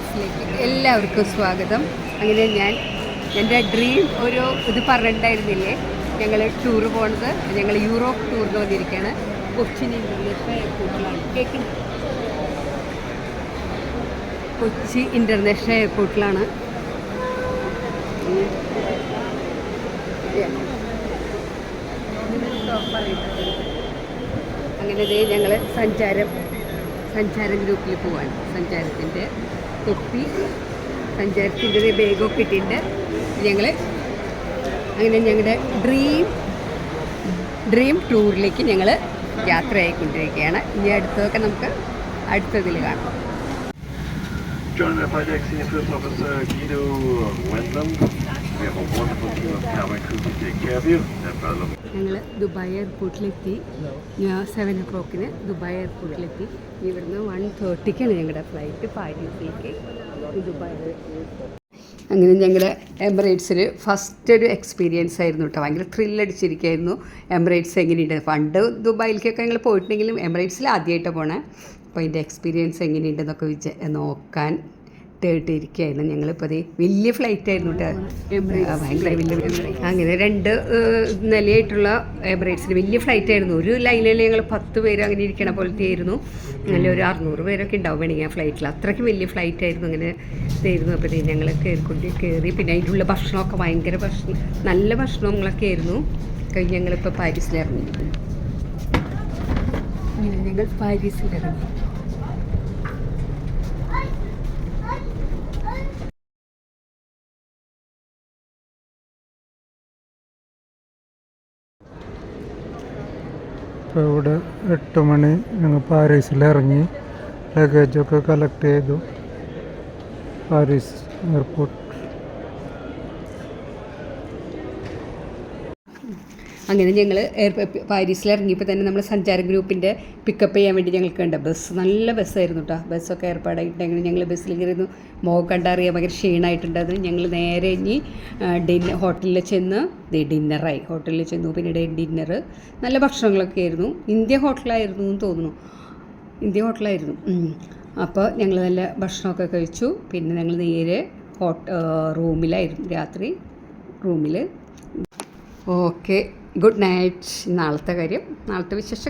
വ്ളോഗ്സിലേക്ക് എല്ലാവർക്കും സ്വാഗതം. അങ്ങനെ ഞാൻ എൻ്റെ ഡ്രീം ഒരു ഇത് പറഞ്ഞിട്ടുണ്ടായിരുന്നില്ലേ, ഞങ്ങൾ ടൂറ് പോണത്, ഞങ്ങൾ യൂറോപ്പ് ടൂറിന് വന്നിരിക്കുകയാണ്. കൊച്ചിൻ ഇൻ്റർനാഷണൽ എയർപോർട്ടിലാണ്. കേൾക്കുന്നത് കൊച്ചി ഇൻ്റർനാഷണൽ എയർപോർട്ടിലാണ്. അങ്ങനെ ഞങ്ങൾ സഞ്ചാരം ഗ്രൂപ്പിൽ പോവാണ്. സഞ്ചാരത്തിൻ്റെ തൊപ്പി, സഞ്ചാരത്തിൻ്റെ ബാഗൊക്കെ ഇട്ടിട്ടുണ്ട് ഞങ്ങൾ. അങ്ങനെ ഞങ്ങളുടെ ഡ്രീം ടൂറിലേക്ക് ഞങ്ങൾ യാത്രയായിക്കൊണ്ടിരിക്കുകയാണ്. ഇനി അടുത്തതൊക്കെ നമുക്ക് അടുത്തതിൽ കാണാം. Joined by Flight Taxi and First Officer Guido Wendland. We have a wonderful team of cabin crew to take care of you. No problem. ഞങ്ങൾ ദുബായ് എയർപോർട്ടിലെത്തി. 7 o'clock ദുബായ് എയർപോർട്ടിലെത്തി. ഇവിടുന്ന് 1:30 ഞങ്ങളുടെ ഫ്ലൈറ്റ് പാരീസിലേക്ക് ദുബായ്. അങ്ങനെ ഞങ്ങളുടെ എമിറേറ്റ്സിൽ ഫസ്റ്റ് ഒരു എക്സ്പീരിയൻസ് ആയിരുന്നു കേട്ടോ. ഭയങ്കര ത്രില്ലടിച്ചിരിക്കുകയായിരുന്നു. എമിറേറ്റ്സ് എങ്ങനെയുണ്ട്, പണ്ട് ദുബായിലേക്കൊക്കെ ഞങ്ങൾ പോയിട്ടുണ്ടെങ്കിലും എമിറേറ്റ്സിൽ ആദ്യമായിട്ടാണ് പോണേ. അപ്പോൾ അതിൻ്റെ എക്സ്പീരിയൻസ് എങ്ങനെയുണ്ടെന്നൊക്കെ നോക്കാൻ ഇരിക്കുകയായിരുന്നു. ഞങ്ങളിപ്പോൾ അത് വലിയ ഫ്ലൈറ്റ് ആയിരുന്നു കേട്ടോ, ഭയങ്കര വലിയ. അങ്ങനെ 2 നിലയായിട്ടുള്ള എമിറേറ്റ്സിൽ വലിയ ഫ്ലൈറ്റ് ആയിരുന്നു. ഒരു ലൈനിൽ ഞങ്ങൾ 10 പേര് അങ്ങനെ ഇരിക്കണ പോലത്തെ ആയിരുന്നു. നല്ല ഒരു 600 പേരൊക്കെ ഉണ്ടാവും വേണമെങ്കിൽ ആ ഫ്ലൈറ്റിൽ. അത്രയ്ക്ക് വലിയ ഫ്ലൈറ്റ് ആയിരുന്നു. അങ്ങനെ ഇതായിരുന്നു. അപ്പോൾ ഞങ്ങൾ കയറി. പിന്നെ അതിൻ്റെ ഉള്ള ഭക്ഷണമൊക്കെ ഭയങ്കര നല്ല ഭക്ഷണങ്ങളൊക്കെ ആയിരുന്നു. കഴിഞ്ഞ് ഞങ്ങളിപ്പോൾ പാരീസിലിറങ്ങി. അങ്ങനെ ഞങ്ങൾ പാരീസിലിറങ്ങി. ഇപ്പോൾ ഇവിടെ 8 മണി ഞങ്ങൾ പാരീസിലിറങ്ങി. ലഗേജൊക്കെ കളക്ട് ചെയ്തു. Paris airport. അങ്ങനെ ഞങ്ങൾ പാരീസിലിറങ്ങിയപ്പോൾ തന്നെ നമ്മൾ സഞ്ചാര ഗ്രൂപ്പിൻ്റെ പിക്കപ്പ് ചെയ്യാൻ വേണ്ടി ഞങ്ങൾക്ക് കണ്ട ബസ്, നല്ല ബസ്സായിരുന്നു കേട്ടോ. ബസ്സൊക്കെ ഏർപ്പാടായിട്ടുണ്ടെങ്കിൽ ഞങ്ങൾ ബസ്സിൽ കയറുന്നു. മുഖം കണ്ടറിയാൻ ഭയങ്കര ക്ഷീണമായിട്ടുണ്ടത്. ഞങ്ങൾ നേരെ ഇനി ഹോട്ടലിൽ ചെന്ന് ഡിന്നറായി. ഹോട്ടലിൽ ചെന്നു. പിന്നീട് ഡിന്നർ നല്ല ഭക്ഷണങ്ങളൊക്കെ ആയിരുന്നു. ഇന്ത്യ ഹോട്ടലായിരുന്നു എന്ന് തോന്നുന്നു. ഇന്ത്യ ഹോട്ടലായിരുന്നു. അപ്പോൾ ഞങ്ങൾ നല്ല ഭക്ഷണമൊക്കെ കഴിച്ചു. പിന്നെ ഞങ്ങൾ നേരെ റൂമിലായിരുന്നു രാത്രി. റൂമിൽ. Okay, good night. നാളത്തെ വിശേഷം.